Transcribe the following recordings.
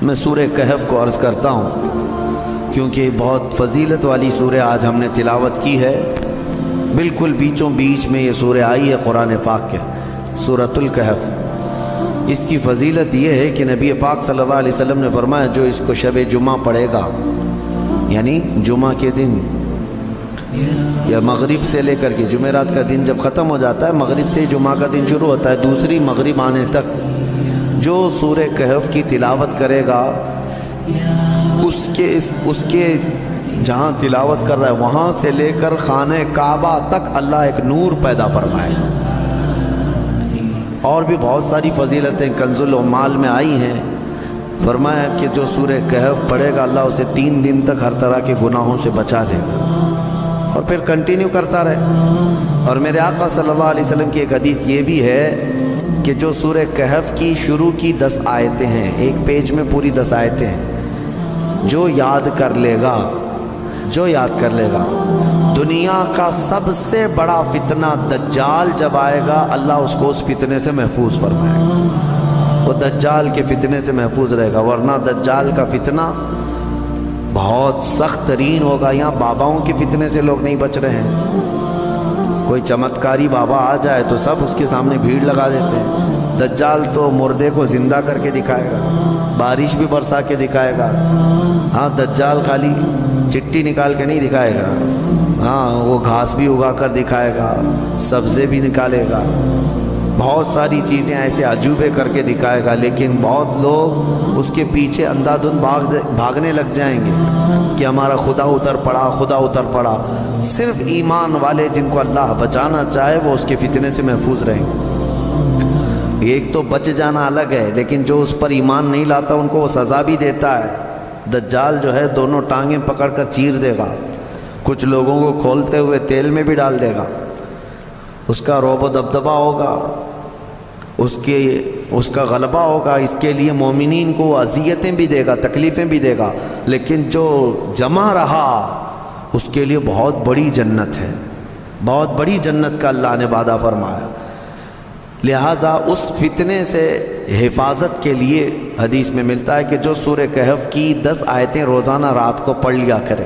میں سورہ کہف کو عرض کرتا ہوں کیونکہ بہت فضیلت والی سورہ آج ہم نے تلاوت کی ہے۔ بالکل بیچوں بیچ میں یہ سورہ آئی ہے قرآن پاک کے، سورۃ الکہف۔ اس کی فضیلت یہ ہے کہ نبی پاک صلی اللہ علیہ وسلم نے فرمایا جو اس کو شب جمعہ پڑھے گا، یعنی جمعہ کے دن یا مغرب سے لے کر کے جمعرات کا دن جب ختم ہو جاتا ہے، مغرب سے جمعہ کا دن شروع ہوتا ہے، دوسری مغرب آنے تک جو سورہ کہف کی تلاوت کرے گا، اس کے جہاں تلاوت کر رہا ہے وہاں سے لے کر خانہ کعبہ تک اللہ ایک نور پیدا فرمائے گا۔ اور بھی بہت ساری فضیلتیں کنز العمال میں آئی ہیں۔ فرمایا کہ جو سورہ کہف پڑھے گا اللہ اسے 3 دن تک ہر طرح کے گناہوں سے بچا لے گا، اور پھر کنٹینیو کرتا رہے۔ اور میرے آقا صلی اللہ علیہ وسلم کی ایک حدیث یہ بھی ہے کہ جو سورہ کہف کی شروع کی 10 آیتیں ہیں، ایک پیج میں پوری 10 آیتیں ہیں، جو یاد کر لے گا دنیا کا سب سے بڑا فتنہ دجال جب آئے گا اللہ اس کو اس فتنے سے محفوظ فرمائے گا، وہ دجال کے فتنے سے محفوظ رہے گا، ورنہ دجال کا فتنہ بہت سخت ترین ہوگا۔ یہاں باباؤں کے فتنے سے لوگ نہیں بچ رہے ہیں، کوئی چمتکاری بابا آ جائے تو سب اس کے سامنے بھیڑ لگا دیتے ہیں۔ دجال تو مردے کو زندہ کر کے دکھائے گا، بارش بھی برسا کے دکھائے گا۔ ہاں دجال خالی چٹی نکال کے نہیں دکھائے گا، ہاں وہ گھاس بھی اگا کر دکھائے گا، سبزے بھی نکالے گا، بہت ساری چیزیں ایسے عجوبے کر کے دکھائے گا۔ لیکن بہت لوگ اس کے پیچھے اندھا دھند بھاگنے لگ جائیں گے کہ ہمارا خدا اتر پڑا۔ صرف ایمان والے جن کو اللہ بچانا چاہے وہ اس کے فتنے سے محفوظ رہیں گے۔ ایک تو بچ جانا الگ ہے، لیکن جو اس پر ایمان نہیں لاتا ان کو وہ سزا بھی دیتا ہے۔ دجال جو ہے دونوں ٹانگیں پکڑ کر چیر دے گا، کچھ لوگوں کو کھولتے ہوئے تیل میں بھی ڈال دے گا، اس کا رعب و دبدبہ ہوگا، اس کا غلبہ ہوگا۔ اس کے لیے مومنین کو اذیتیں بھی دے گا، تکلیفیں بھی دے گا، لیکن جو جمع رہا اس کے لیے بہت بڑی جنت ہے، بہت بڑی جنت کا اللہ نے وعدہ فرمایا۔ لہٰذا اس فتنے سے حفاظت کے لیے حدیث میں ملتا ہے کہ جو سورہ کہف کی 10 آیتیں روزانہ رات کو پڑھ لیا کرے،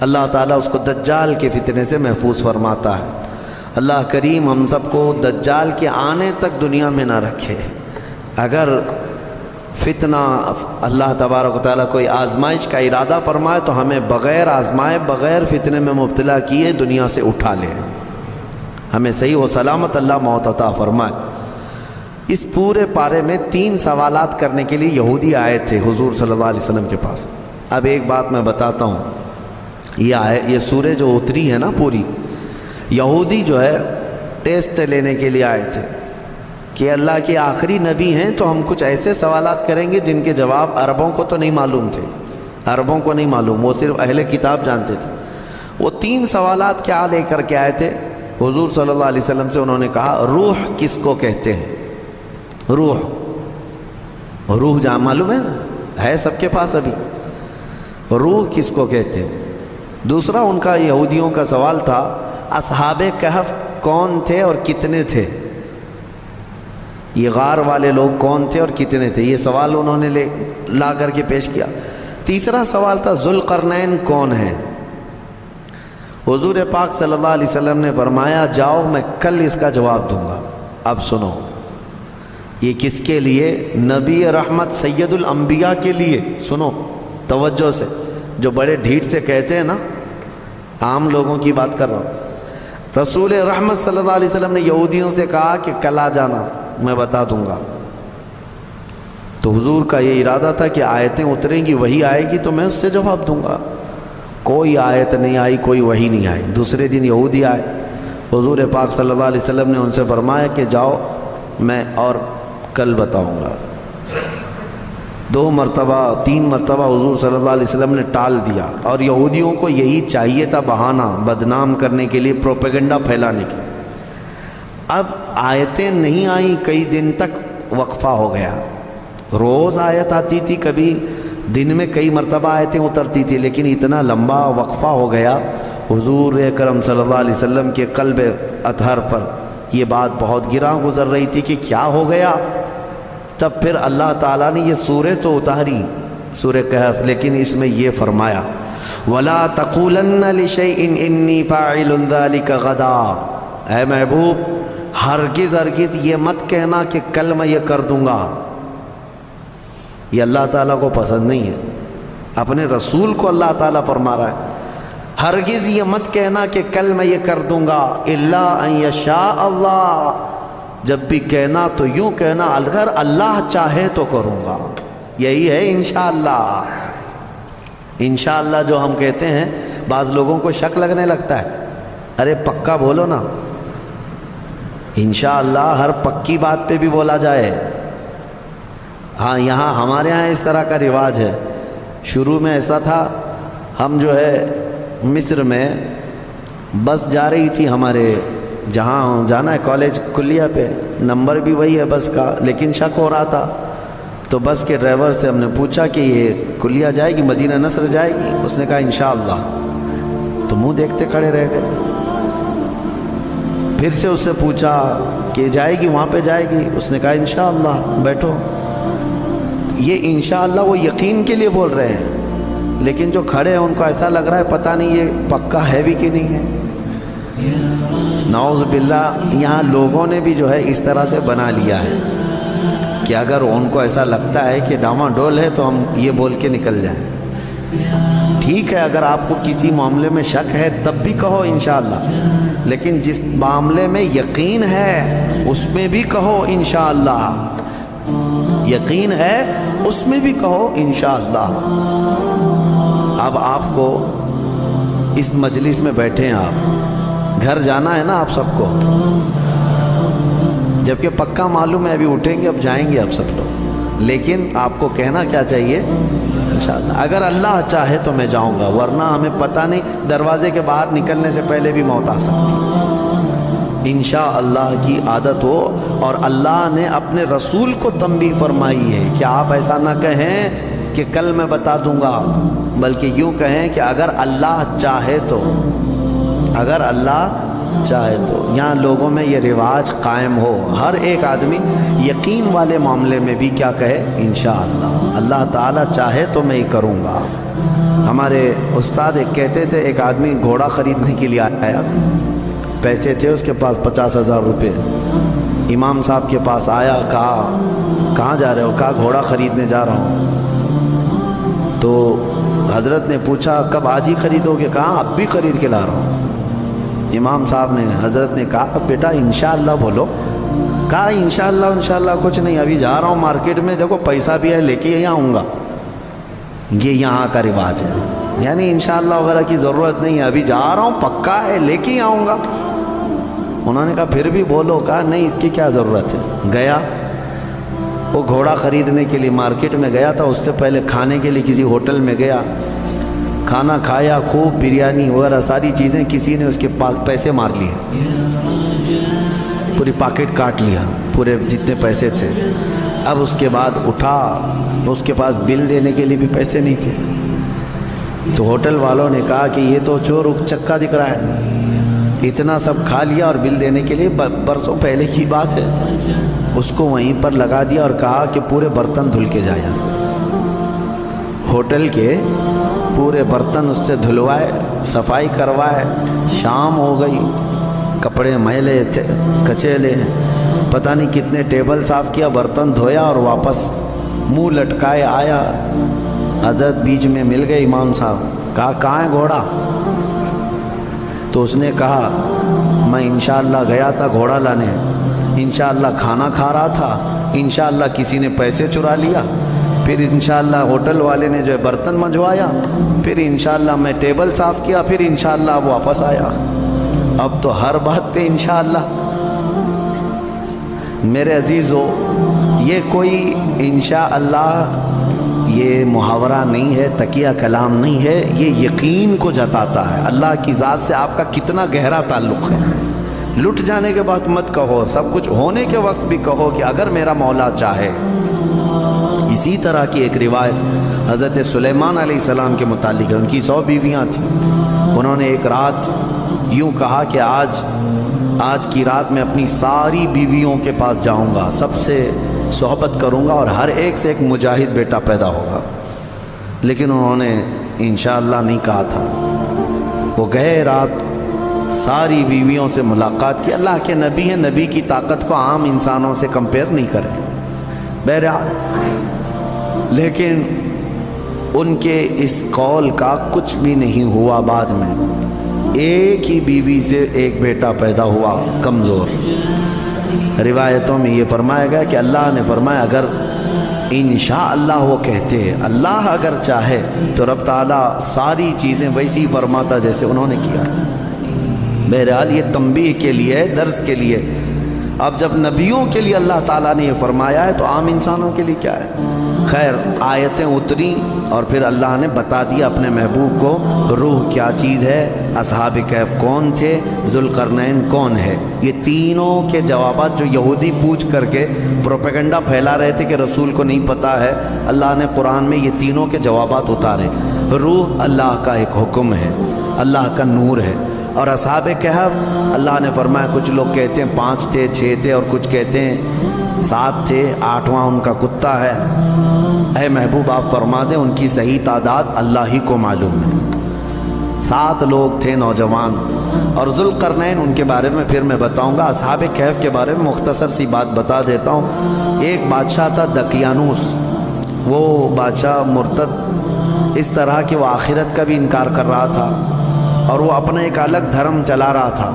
اللہ تعالیٰ اس کو دجال کے فتنے سے محفوظ فرماتا ہے۔ اللہ کریم ہم سب کو دجال کے آنے تک دنیا میں نہ رکھے۔ اگر فتنہ اللہ تبارک و تعالیٰ کوئی آزمائش کا ارادہ فرمائے تو ہمیں بغیر آزمائے، بغیر فتنے میں مبتلا کیے دنیا سے اٹھا لے، ہمیں صحیح و سلامت اللہ موت عطا فرمائے۔ اس پورے پارے میں 3 سوالات کرنے کے لیے یہودی آئے تھے حضور صلی اللہ علیہ وسلم کے پاس۔ اب ایک بات میں بتاتا ہوں، یہ سورہ جو اتری ہے نا پوری، یہودی جو ہے ٹیسٹ لینے کے لیے آئے تھے کہ اللہ کے آخری نبی ہیں تو ہم کچھ ایسے سوالات کریں گے جن کے جواب عربوں کو تو نہیں معلوم تھے، عربوں کو نہیں معلوم، وہ صرف اہل کتاب جانتے تھے۔ وہ 3 سوالات کیا لے کر کے آئے تھے حضور صلی اللہ علیہ وسلم سے؟ انہوں نے کہا روح کس کو کہتے ہیں؟ روح جہاں معلوم ہے سب کے پاس ابھی، روح کس کو کہتے ہیں؟ دوسرا ان کا یہودیوں کا سوال تھا اصحاب کہف کون تھے اور کتنے تھے؟ یہ غار والے لوگ کون تھے اور کتنے تھے؟ یہ سوال انہوں نے لا کر کے پیش کیا۔ تیسرا سوال تھا ذوالقرنین کون ہے؟ حضور پاک صلی اللہ علیہ وسلم نے فرمایا جاؤ میں کل اس کا جواب دوں گا۔ اب سنو، یہ کس کے لیے؟ نبی رحمت سید الانبیاء کے لیے۔ سنو توجہ سے، جو بڑے ڈھیٹ سے کہتے ہیں نا، عام لوگوں کی بات کر رہا ہوں۔ رسول رحمت صلی اللہ علیہ وسلم نے یہودیوں سے کہا کہ کل آ جانا، میں بتا دوں گا۔ تو حضور کا یہ ارادہ تھا کہ آیتیں اتریں گی، وہی آئے گی تو میں اس سے جواب دوں گا۔ کوئی آیت نہیں آئی، کوئی وحی نہیں آئی۔ دوسرے دن یہودی آئے، حضور پاک صلی اللہ علیہ وسلم نے ان سے فرمایا کہ جاؤ میں اور کل بتاؤں گا۔ 2 مرتبہ 3 مرتبہ حضور صلی اللہ علیہ وسلم نے ٹال دیا، اور یہودیوں کو یہی چاہیے تھا، بہانہ بدنام کرنے کے لیے، پروپیگنڈا پھیلانے کے۔ اب آیتیں نہیں آئیں، کئی دن تک وقفہ ہو گیا۔ روز آیت آتی تھی، کبھی دن میں کئی مرتبہ آیتیں اترتی تھی، لیکن اتنا لمبا وقفہ ہو گیا۔ حضور اکرم صلی اللہ علیہ وسلم کے قلب اطہر پر یہ بات بہت گراں گزر رہی تھی کہ کیا ہو گیا تب پھر اللہ تعالیٰ نے یہ سورہ تو اتاری سورہ کہف، لیکن اس میں یہ فرمایا وَلَا تَقُولَنَّ لِشَيْءٍ إِنِّي فَاعِلٌ ذَلِكَ غَدًا، اے محبوب ہرگز ہرگز یہ مت کہنا کہ کل میں یہ کر دوں گا، یہ اللہ تعالیٰ کو پسند نہیں ہے۔ اپنے رسول کو اللہ تعالیٰ فرما رہا ہے ہرگز یہ مت کہنا کہ کل میں یہ کر دوں گا، الا ان یشاء اللہ، جب بھی کہنا تو یوں کہنا اگر اللہ چاہے تو کروں گا، یہی ہے انشاءاللہ۔ انشاءاللہ جو ہم کہتے ہیں بعض لوگوں کو شک لگنے لگتا ہے، ارے پکا بولو نا، انشاءاللہ ہر پکی بات پہ بھی بولا جائے۔ ہاں یہاں ہمارے ہاں اس طرح کا رواج ہے، شروع میں ایسا تھا، ہم جو ہے مصر میں بس جا رہی تھی ہمارے جہاں جانا ہے کالج کلیہ پہ، نمبر بھی وہی ہے بس کا، لیکن شک ہو رہا تھا، تو بس کے ڈرائیور سے ہم نے پوچھا کہ یہ کلیہ جائے گی، مدینہ نصر جائے گی؟ اس نے کہا انشاءاللہ، تو منہ دیکھتے کھڑے رہ گئے۔ پھر سے اس سے پوچھا کہ جائے گی وہاں پہ جائے گی؟ اس نے کہا انشاءاللہ، بیٹھو۔ یہ انشاءاللہ وہ یقین کے لیے بول رہے ہیں، لیکن جو کھڑے ہیں ان کو ایسا لگ رہا ہے پتہ نہیں یہ پکا ہے بھی کہ نہیں ہے۔ نعوذ باللہ، یہاں لوگوں نے بھی جو ہے اس طرح سے بنا لیا ہے کہ اگر ان کو ایسا لگتا ہے کہ ڈاما ڈول ہے تو ہم یہ بول کے نکل جائیں۔ ٹھیک ہے، اگر آپ کو کسی معاملے میں شک ہے تب بھی کہو انشاءاللہ، لیکن جس معاملے میں یقین ہے اس میں بھی کہو انشاءاللہ، یقین ہے اس میں بھی کہو انشاءاللہ۔ اب آپ کو اس مجلس میں بیٹھے ہیں، آپ گھر جانا ہے نا آپ سب کو، جبکہ پکا معلوم ہے ابھی اٹھیں گے اب جائیں گے اب سب لوگ، لیکن آپ کو کہنا کیا چاہیے انشاءاللہ، اگر اللہ چاہے تو میں جاؤں گا، ورنہ ہمیں پتہ نہیں دروازے کے باہر نکلنے سے پہلے بھی موت آ سکتی۔ انشاءاللہ کی عادت ہو، اور اللہ نے اپنے رسول کو تنبیہ فرمائی ہے کہ آپ ایسا نہ کہیں کہ کل میں بتا دوں گا، بلکہ یوں کہیں کہ اگر اللہ چاہے تو، اگر اللہ چاہے تو۔ یہاں لوگوں میں یہ رواج قائم ہو، ہر ایک آدمی یقین والے معاملے میں بھی کیا کہے انشاءاللہ، اللہ تعالیٰ چاہے تو میں ہی کروں گا۔ ہمارے استاد ایک کہتے تھے، ایک آدمی گھوڑا خریدنے کے لیے آیا، پیسے تھے اس کے پاس 50,000 روپے، امام صاحب کے پاس آیا، کہا کہاں جا رہے ہو؟ کہا گھوڑا خریدنے جا رہا ہوں۔ تو حضرت نے پوچھا کب آج ہی خریدو گے؟ کہا اب بھی خرید کے لا رہا ہوں۔ امام صاحب نے حضرت نے کہا بیٹا انشاءاللہ بولو۔ کہا انشاءاللہ انشاءاللہ کچھ نہیں، ابھی جا رہا ہوں مارکیٹ میں، دیکھو پیسہ بھی ہے، لے کے یہاں آؤں گا۔ یہ یہاں کا رواج ہے، یعنی انشاءاللہ وغیرہ کی ضرورت نہیں ہے، ابھی جا رہا ہوں پکا ہے، لے کے ہی آؤں گا۔ انہوں نے کہا پھر بھی بولو۔ کہا نہیں، اس کی کیا ضرورت ہے۔ گیا وہ گھوڑا خریدنے کے لیے مارکیٹ میں گیا تھا، اس سے پہلے کھانے کے لیے کسی ہوٹل میں گیا، کھانا کھایا، خوب بریانی وغیرہ ساری چیزیں، کسی نے اس کے پاس پیسے مار لیے، پوری پاکٹ کاٹ لیا، پورے جتنے پیسے تھے۔ اب اس کے بعد اٹھا، اس کے پاس بل دینے کے لیے بھی پیسے نہیں تھے، تو ہوٹل والوں نے کہا کہ یہ تو چور چکا دکھ رہا ہے، اتنا سب کھا لیا اور بل دینے کے لیے برسوں پہلے کی بات ہے۔ اس کو وہیں پر لگا دیا اور کہا کہ پورے برتن دھل کے جائے یہاں سے۔ ہوٹل کے پورے برتن اس سے دھلوائے، صفائی کروائے، شام ہو گئی، کپڑے میلے تھے، کچیلے، پتہ نہیں کتنے ٹیبل صاف کیا، برتن دھویا اور واپس منہ لٹکائے آیا۔ حضرت بیچ میں مل گئے امام صاحب، کہا کہاں ہے گھوڑا؟ تو اس نے کہا میں انشاءاللہ گیا تھا گھوڑا لانے، انشاءاللہ کھانا کھا رہا تھا، انشاءاللہ کسی نے پیسے چرا لیا، پھر انشاءاللہ ہوٹل والے نے جو ہے برتن منجوایا، پھر انشاءاللہ میں ٹیبل صاف کیا، پھر انشاءاللہ اب واپس آیا۔ اب تو ہر بات پہ انشاءاللہ۔ میرے عزیزو، یہ کوئی انشاءاللہ یہ محاورہ نہیں ہے، تکیہ کلام نہیں ہے، یہ یقین کو جتاتا ہے اللہ کی ذات سے آپ کا کتنا گہرا تعلق ہے۔ لٹ جانے کے بعد مت کہو، سب کچھ ہونے کے وقت بھی کہو کہ اگر میرا مولا چاہے۔ اسی طرح کی ایک روایت حضرت سلیمان علیہ السلام کے متعلق ہے، ان کی 100 بیویاں تھیں۔ انہوں نے ایک رات یوں کہا کہ آج کی رات میں اپنی ساری بیویوں کے پاس جاؤں گا، سب سے صحبت کروں گا اور ہر ایک سے ایک مجاہد بیٹا پیدا ہوگا. لیکن انہوں نے انشاءاللہ نہیں کہا تھا. وہ گئے رات ساری بیویوں سے ملاقات کی. اللہ کے نبی ہیں, نبی کی طاقت کو عام انسانوں سے کمپیئر نہیں کریں بہرحال. لیکن ان کے اس قول کا کچھ بھی نہیں ہوا. بعد میں ایک ہی بیوی سے ایک بیٹا پیدا ہوا کمزور. روایتوں میں یہ فرمایا گیا کہ اللہ نے فرمایا اگر انشاءاللہ وہ کہتے, اللہ اگر چاہے تو رب تعالیٰ ساری چیزیں ویسی فرماتا جیسے انہوں نے کیا. بہرحال یہ تنبیہ کے لیے ہے, درس کے لیے. اب جب نبیوں کے لیے اللہ تعالیٰ نے یہ فرمایا ہے تو عام انسانوں کے لیے کیا ہے. خیر آیتیں اتری اور پھر اللہ نے بتا دیا اپنے محبوب کو روح کیا چیز ہے, اصحاب کہف کون تھے, ذوالقرنین کون ہے. یہ تینوں کے جوابات جو یہودی پوچھ کر کے پروپیگنڈا پھیلا رہے تھے کہ رسول کو نہیں پتہ ہے, اللہ نے قرآن میں یہ تینوں کے جوابات اتارے. روح اللہ کا ایک حکم ہے, اللہ کا نور ہے. اور اصحاب کہف اللہ نے فرمایا کچھ لوگ کہتے ہیں 5 تھے 6 تھے اور کچھ کہتے ہیں 7 تھے, 8واں ان کا کتا ہے. اے محبوب آپ فرما دیں ان کی صحیح تعداد اللہ ہی کو معلوم ہے. 7 لوگ تھے نوجوان. اور ذوالقرنین ان کے بارے میں پھر میں بتاؤں گا. اصحاب کہف کے بارے میں مختصر سی بات بتا دیتا ہوں. ایک بادشاہ تھا دقیانوس. وہ بادشاہ مرتد اس طرح کہ وہ آخرت کا بھی انکار کر رہا تھا اور وہ اپنا ایک الگ دھرم چلا رہا تھا.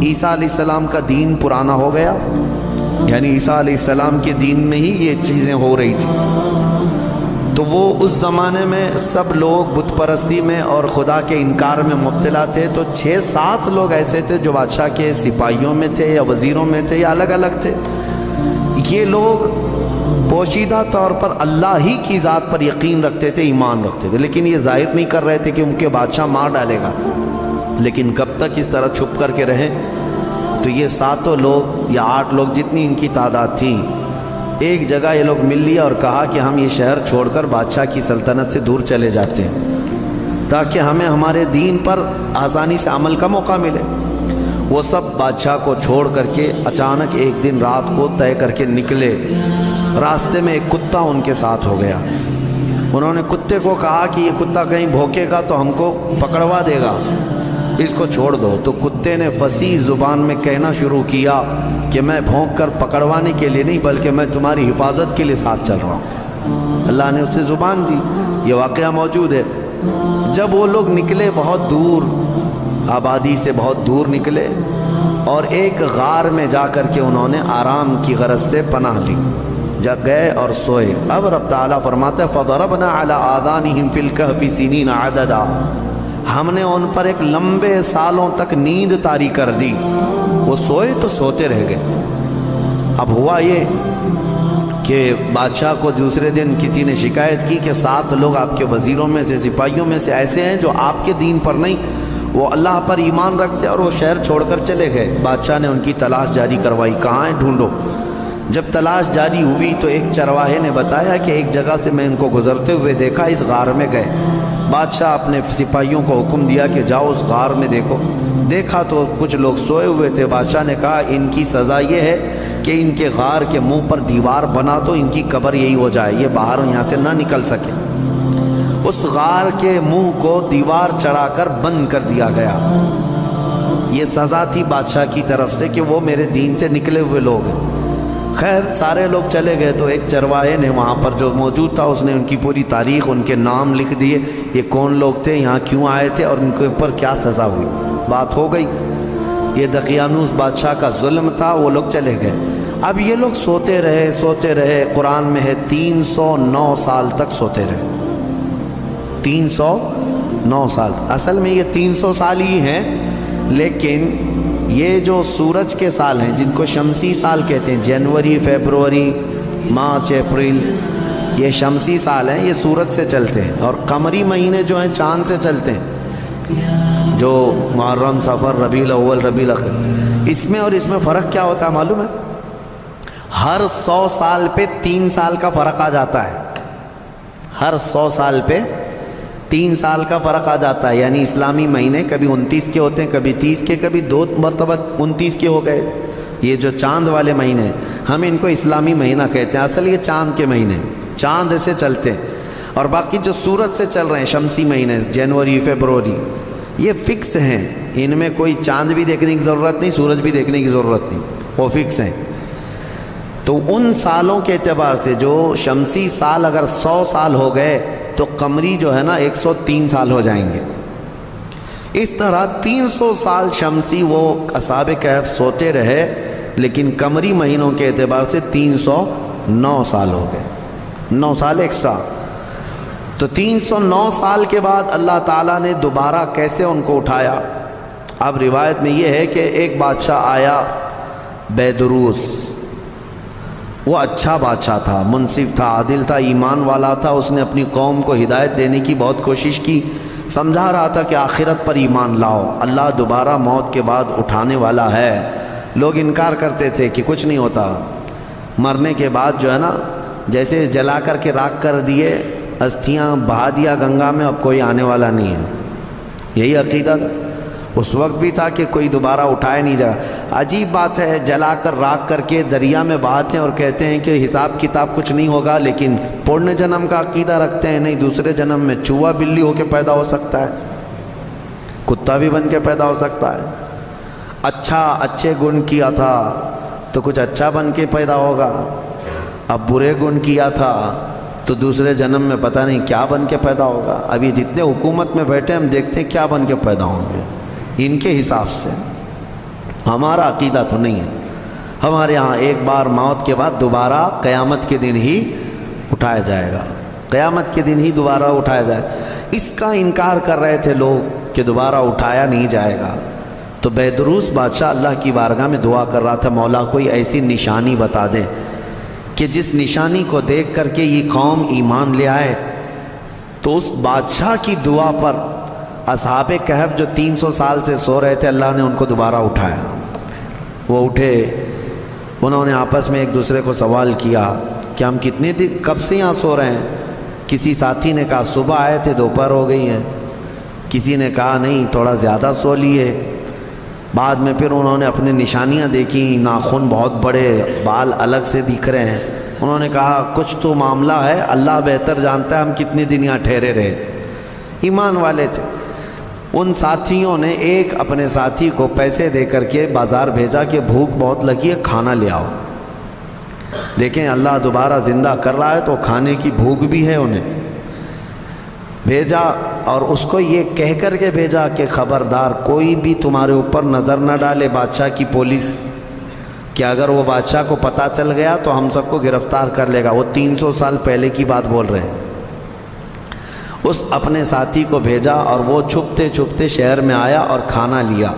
عیسیٰ علیہ السلام کا دین پرانا ہو گیا, یعنی عیسیٰ علیہ السلام کے دین میں ہی یہ چیزیں ہو رہی تھیں. تو وہ اس زمانے میں سب لوگ بت پرستی میں اور خدا کے انکار میں مبتلا تھے. تو 6-7 لوگ ایسے تھے جو بادشاہ کے سپاہیوں میں تھے یا وزیروں میں تھے یا الگ الگ تھے. یہ لوگ پوشیدہ طور پر اللہ ہی کی ذات پر یقین رکھتے تھے, ایمان رکھتے تھے, لیکن یہ ظاہر نہیں کر رہے تھے کہ ان کے بادشاہ مار ڈالے گا. لیکن کب تک اس طرح چھپ کر کے رہیں. تو یہ 7 لوگ یا 8 لوگ جتنی ان کی تعداد تھی, ایک جگہ یہ لوگ مل لیا اور کہا کہ ہم یہ شہر چھوڑ کر بادشاہ کی سلطنت سے دور چلے جاتے ہیں تاکہ ہمیں ہمارے دین پر آسانی سے عمل کا موقع ملے. وہ سب بادشاہ کو چھوڑ کر کے اچانک ایک دن رات کو طے کر کے نکلے. راستے میں ایک کتا ان کے ساتھ ہو گیا. انہوں نے کتے کو کہا کہ یہ کتا کہیں بھوکے گا تو ہم کو پکڑوا دے گا, اس کو چھوڑ دو. تو کتے نے فصیح زبان میں کہنا شروع کیا کہ میں بھونک کر پکڑوانے کے لیے نہیں بلکہ میں تمہاری حفاظت کے لیے ساتھ چل رہا ہوں. اللہ نے اسے زبان دی. یہ واقعہ موجود ہے. جب وہ لوگ نکلے بہت دور, آبادی سے بہت دور نکلے اور ایک غار میں جا کر کے انہوں نے آرام کی غرض سے پناہ لی. جب گئے اور سوئے. اب رب تعالیٰ فرماتا ہے فَضَرَبْنَا عَلَىٰ آذَانِهِمْ فِي الْكَهْفِ سِنِينَ عَدَدًا, ہم نے ان پر ایک لمبے سالوں تک نیند طاری کر دی. وہ سوئے تو سوتے رہ گئے. اب ہوا یہ کہ بادشاہ کو دوسرے دن کسی نے شکایت کی کہ 7 لوگ آپ کے وزیروں میں سے سپاہیوں میں سے ایسے ہیں جو آپ کے دین پر نہیں, وہ اللہ پر ایمان رکھتے اور وہ شہر چھوڑ کر چلے گئے. بادشاہ نے ان کی تلاش جاری کروائی, کہاں ہیں ڈھونڈو. جب تلاش جاری ہوئی تو ایک چرواہے نے بتایا کہ ایک جگہ سے میں ان کو گزرتے ہوئے دیکھا, اس غار میں گئے. بادشاہ اپنے سپاہیوں کو حکم دیا کہ جاؤ اس غار میں دیکھو. دیکھا تو کچھ لوگ سوئے ہوئے تھے. بادشاہ نے کہا ان کی سزا یہ ہے کہ ان کے غار کے منہ پر دیوار بنا تو ان کی قبر یہی ہو جائے, یہ باہر یہاں سے نہ نکل سکے. اس غار کے منہ کو دیوار چڑھا کر بند کر دیا گیا. یہ سزا تھی بادشاہ کی طرف سے کہ وہ میرے دین سے نکلے ہوئے لوگ ہیں. خیر سارے لوگ چلے گئے تو ایک چرواہے نے وہاں پر جو موجود تھا اس نے ان کی پوری تاریخ, ان کے نام لکھ دیے, یہ کون لوگ تھے, یہاں کیوں آئے تھے اور ان کے اوپر کیا سزا ہوئی. بات ہو گئی. یہ دقیانوس بادشاہ کا ظلم تھا, وہ لوگ چلے گئے. اب یہ لوگ سوتے رہے. قرآن میں ہے 309 سال تک سوتے رہے. 309 سال. اصل میں یہ 300 سال ہی ہیں, لیکن یہ جو سورج کے سال ہیں جن کو شمسی سال کہتے ہیں, جنوری, فیبروری, مارچ, اپریل, یہ شمسی سال ہیں, یہ سورج سے چلتے ہیں. اور قمری مہینے جو ہیں چاند سے چلتے ہیں, جو محرم, صفر, ربیع الاول, ربیع الاخر. اس میں اور اس میں فرق کیا ہوتا ہے معلوم ہے؟ ہر 100 سال پہ 3 سال کا فرق آ جاتا ہے. ہر 100 سال پہ 3 سال کا فرق آ جاتا ہے. یعنی اسلامی مہینے کبھی 29 کے ہوتے ہیں, کبھی 30 کے, کبھی 2 مرتبہ 29 کے ہو گئے, یہ جو چاند والے مہینے ہم ان کو اسلامی مہینہ کہتے ہیں، اصل یہ چاند کے مہینے، چاند سے چلتے ہیں، اور باقی جو سورج سے چل رہے ہیں شمسی مہینے جنوری فیبروری یہ فکس ہیں، ان میں کوئی چاند بھی دیکھنے کی ضرورت نہیں، سورج بھی دیکھنے کی ضرورت نہیں، وہ فکس ہیں۔ تو ان سالوں کے اعتبار سے جو شمسی سال اگر 100 سال ہو گئے تو قمری جو ہے نا 103 سال ہو جائیں گے۔ اس طرح 300 سال شمسی وہ اصحاب کہف سوتے رہے، لیکن قمری مہینوں کے اعتبار سے 309 سال ہو گئے، 9 سال ایکسٹرا۔ تو 309 سال کے بعد اللہ تعالیٰ نے دوبارہ کیسے ان کو اٹھایا؟ اب روایت میں یہ ہے کہ ایک بادشاہ آیا بیدروس، وہ اچھا بادشاہ تھا، منصف تھا، عادل تھا، ایمان والا تھا، اس نے اپنی قوم کو ہدایت دینے کی بہت کوشش کی، سمجھا رہا تھا کہ آخرت پر ایمان لاؤ، اللہ دوبارہ موت کے بعد اٹھانے والا ہے۔ لوگ انکار کرتے تھے کہ کچھ نہیں ہوتا، مرنے کے بعد جو ہے نا جیسے جلا کر کے راکھ کر دیے، استھیاں بہا دیا گنگا میں، اب کوئی آنے والا نہیں ہے، یہی عقیدہ اس وقت بھی تھا کہ کوئی دوبارہ اٹھائے نہیں جائے۔ عجیب بات ہے، جلا کر راکھ کر کے دریا میں بہاتے ہیں اور کہتے ہیں کہ حساب کتاب کچھ نہیں ہوگا، لیکن پورن جنم کا عقیدہ رکھتے ہیں، نہیں دوسرے جنم میں چوہا بلی ہو کے پیدا ہو سکتا ہے، کتا بھی بن کے پیدا ہو سکتا ہے، اچھے گن کیا تھا تو کچھ اچھا بن کے پیدا ہوگا، اب برے گن کیا تھا تو دوسرے جنم میں پتہ نہیں کیا بن کے پیدا ہوگا۔ ابھی جتنے حکومت میں بیٹھے ہم دیکھتے ہیں کیا بن کے پیدا ہوں گے ان کے حساب سے، ہمارا عقیدہ تو نہیں ہے۔ ہمارے ہاں ایک بار موت کے بعد دوبارہ قیامت کے دن ہی اٹھایا جائے گا، قیامت کے دن ہی دوبارہ اٹھایا جائے گا۔ اس کا انکار کر رہے تھے لوگ کہ دوبارہ اٹھایا نہیں جائے گا۔ تو بیدروس بادشاہ اللہ کی بارگاہ میں دعا کر رہا تھا، مولا کوئی ایسی نشانی بتا دے کہ جس نشانی کو دیکھ کر کے یہ قوم ایمان لے آئے۔ تو اس بادشاہ کی دعا پر اصحاب کہف جو 300 سال سے سو رہے تھے، اللہ نے ان کو دوبارہ اٹھایا۔ وہ اٹھے، انہوں نے آپس میں ایک دوسرے کو سوال کیا کہ ہم کتنے دن کب سے یہاں سو رہے ہیں؟ کسی ساتھی نے کہا صبح آئے تھے دوپہر ہو گئی ہے، کسی نے کہا نہیں تھوڑا زیادہ سو لیے۔ بعد میں پھر انہوں نے اپنے نشانیاں دیکھیں، ناخن بہت بڑے، بال الگ سے دکھ رہے ہیں۔ انہوں نے کہا کچھ تو معاملہ ہے، اللہ بہتر جانتا ہے ہم کتنے دن یہاں ٹھہرے رہے۔ ایمان والے تھے۔ ان ساتھیوں نے ایک اپنے ساتھی کو پیسے دے کر کے بازار بھیجا کہ بھوک بہت لگی ہے، کھانا لے آؤ۔ دیکھیں اللہ دوبارہ زندہ کر رہا ہے تو کھانے کی بھوک بھی ہے، انہیں بھیجا اور اس کو یہ کہہ کر کے بھیجا کہ خبردار کوئی بھی تمہارے اوپر نظر نہ ڈالے، بادشاہ کی پولیس، کہ اگر وہ بادشاہ کو پتہ چل گیا تو ہم سب کو گرفتار کر لے گا۔ وہ 300 سال پہلے کی بات بول رہے ہیں۔ اس اپنے ساتھی کو بھیجا اور وہ چھپتے چھپتے شہر میں آیا اور کھانا لیا۔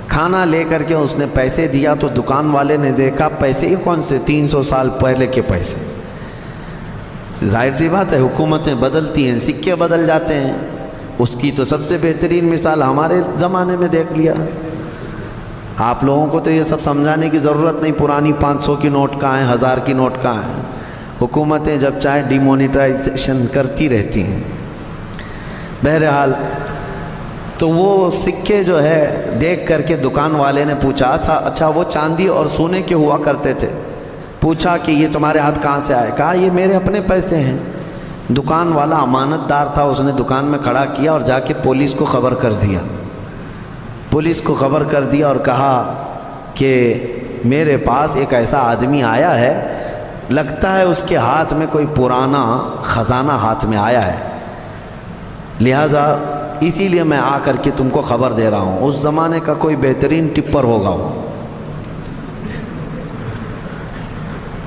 کھانا لے کر کے اس نے پیسے دیا تو دکان والے نے دیکھا پیسے یہ کون سے، 300 سال پہلے کے پیسے۔ ظاہر سی بات ہے حکومتیں بدلتی ہیں، سکے بدل جاتے ہیں۔ اس کی تو سب سے بہترین مثال ہمارے زمانے میں دیکھ لیا۔ آپ لوگوں کو تو یہ سب سمجھانے کی ضرورت نہیں، پرانی 500 کی نوٹ کہاں ہیں، 1000 کی نوٹ کہاں ہیں۔ حکومتیں جب چاہے ڈی مونیٹائزیشن کرتی رہتی ہیں۔ بہرحال تو وہ سکے جو ہے دیکھ کر کے دکان والے نے پوچھا تھا اچھا وہ چاندی اور سونے کے ہوا کرتے تھے، پوچھا کہ یہ تمہارے ہاتھ کہاں سے آئے؟ کہا یہ میرے اپنے پیسے ہیں۔ دکان والا امانت دار تھا، اس نے دکان میں کھڑا کیا اور جا کے پولیس کو خبر کر دیا۔ پولیس کو خبر کر دیا اور کہا کہ میرے پاس ایک ایسا آدمی آیا ہے، لگتا ہے اس کے ہاتھ میں کوئی پرانا خزانہ ہاتھ میں آیا ہے، لہذا اسی لیے میں آ کر کے تم کو خبر دے رہا ہوں۔ اس زمانے کا کوئی بہترین ٹپر ہوگا وہ،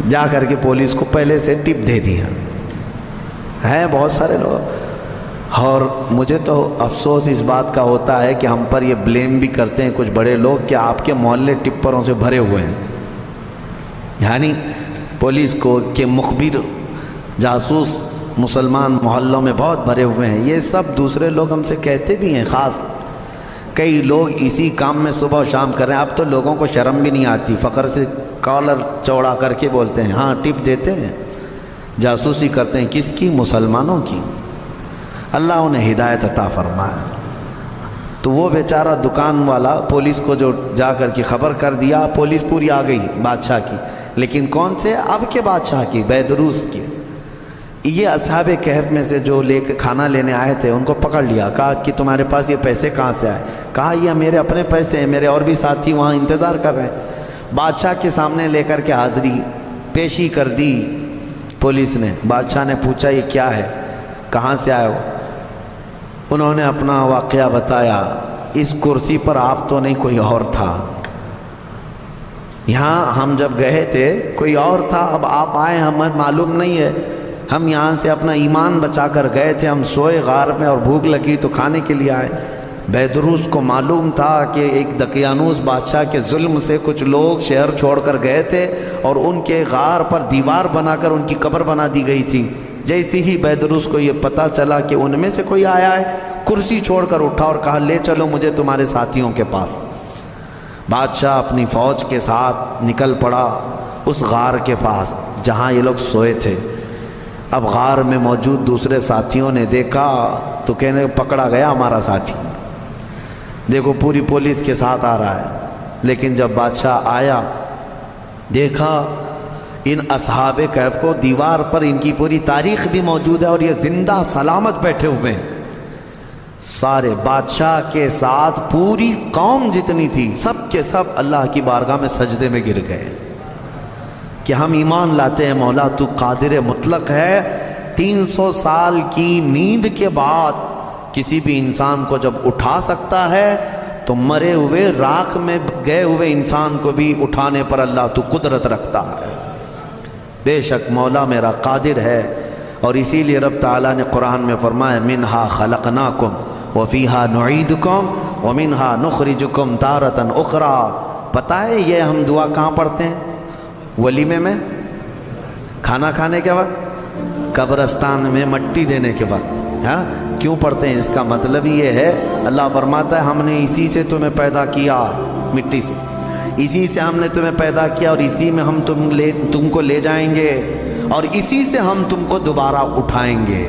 جا کر کے پولیس کو پہلے سے ٹپ دے دیا ہے۔ بہت سارے لوگ، اور مجھے تو افسوس اس بات کا ہوتا ہے کہ ہم پر یہ بلیم بھی کرتے ہیں کچھ بڑے لوگ کہ آپ کے محلے ٹپروں سے بھرے ہوئے ہیں، یعنی پولیس کو کہ مخبر جاسوس مسلمان محلوں میں بہت بھرے ہوئے ہیں۔ یہ سب دوسرے لوگ ہم سے کہتے بھی ہیں، خاص کئی لوگ اسی کام میں صبح و شام کر رہے ہیں۔ اب تو لوگوں کو شرم بھی نہیں آتی، فخر سے کالر چوڑا کر کے بولتے ہیں ہاں ٹپ دیتے ہیں، جاسوسی کرتے ہیں۔ کس کی؟ مسلمانوں کی۔ اللہ انہیں ہدایت عطا فرمائے۔ تو وہ بیچارہ دکان والا پولیس کو جو جا کر کے خبر کر دیا، پولیس پوری آ گئی بادشاہ کی، لیکن کون سے؟ اب کے بادشاہ کی، بیدروس کی۔ یہ اصحاب کہف میں سے جو لے کے کھانا لینے آئے تھے ان کو پکڑ لیا، کہا کہ تمہارے پاس یہ پیسے کہاں سے آئے؟ کہا یہ میرے اپنے پیسے ہیں، میرے اور بھی ساتھی وہاں انتظار کر رہے ہیں۔ بادشاہ کے سامنے لے کر کے حاضری پیشی کر دی پولیس نے۔ بادشاہ نے پوچھا یہ کیا ہے، کہاں سے آئے ہو؟ انہوں نے اپنا واقعہ بتایا، اس کرسی پر آپ تو نہیں، کوئی اور تھا، یہاں ہم جب گئے تھے کوئی اور تھا، اب آپ آئے ہمیں معلوم نہیں ہے، ہم یہاں سے اپنا ایمان بچا کر گئے تھے، ہم سوئے غار میں اور بھوک لگی تو کھانے کے لیے آئے۔ بیدروس کو معلوم تھا کہ ایک دقیانوس بادشاہ کے ظلم سے کچھ لوگ شہر چھوڑ کر گئے تھے اور ان کے غار پر دیوار بنا کر ان کی قبر بنا دی گئی تھی۔ جیسے ہی بیدروس کو یہ پتہ چلا کہ ان میں سے کوئی آیا ہے، کرسی چھوڑ کر اٹھا اور کہا لے چلو مجھے تمہارے ساتھیوں کے پاس۔ بادشاہ اپنی فوج کے ساتھ نکل پڑا اس غار کے پاس جہاں یہ لوگ سوئے تھے۔ اب غار میں موجود دوسرے ساتھیوں نے دیکھا تو کہنے پکڑا گیا ہمارا ساتھی، دیکھو پوری پولیس کے ساتھ آ رہا ہے۔ لیکن جب بادشاہ آیا دیکھا ان اصحاب کہف کو، دیوار پر ان کی پوری تاریخ بھی موجود ہے اور یہ زندہ سلامت بیٹھے ہوئے ہیں۔ سارے بادشاہ کے ساتھ پوری قوم جتنی تھی سب کے سب اللہ کی بارگاہ میں سجدے میں گر گئے کہ ہم ایمان لاتے ہیں مولا تو قادر مطلق ہے۔ 300 سال کی نیند کے بعد کسی بھی انسان کو جب اٹھا سکتا ہے تو مرے ہوئے راکھ میں گئے ہوئے انسان کو بھی اٹھانے پر اللہ تو قدرت رکھتا ہے۔ بے شک مولا میرا قادر ہے، اور اسی لیے رب تعالیٰ نے قرآن میں فرمایا منہا خلقناکم وفیہا نعیدکم ومنہا نخرجکم تارۃ اخری۔ پتہ ہے یہ ہم دعا کہاں پڑھتے ہیں؟ ولیمے میں، کھانا کھانے کے وقت، قبرستان میں مٹی دینے کے وقت۔ ہاں کیوں پڑھتے ہیں؟ اس کا مطلب یہ ہے اللہ فرماتا ہے ہم نے اسی سے تمہیں پیدا کیا، مٹی سے، اسی سے ہم نے تمہیں پیدا کیا اور اسی میں ہم تم کو لے جائیں گے اور اسی سے ہم تم کو دوبارہ اٹھائیں گے۔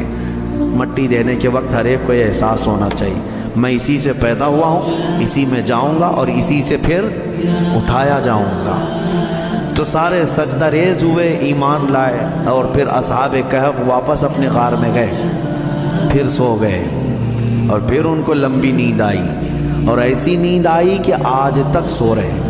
مٹی دینے کے وقت ہر ایک کو یہ احساس ہونا چاہیے میں اسی سے پیدا ہوا ہوں، اسی میں جاؤں گا اور اسی سے پھر اٹھایا جاؤں گا۔ تو سارے سجدہ ریز ہوئے، ایمان لائے، اور پھر اصحاب کہف واپس اپنے غار میں گئے، پھر سو گئے، اور پھر ان کو لمبی نیند آئی، اور ایسی نیند آئی کہ آج تک سو رہے ہیں۔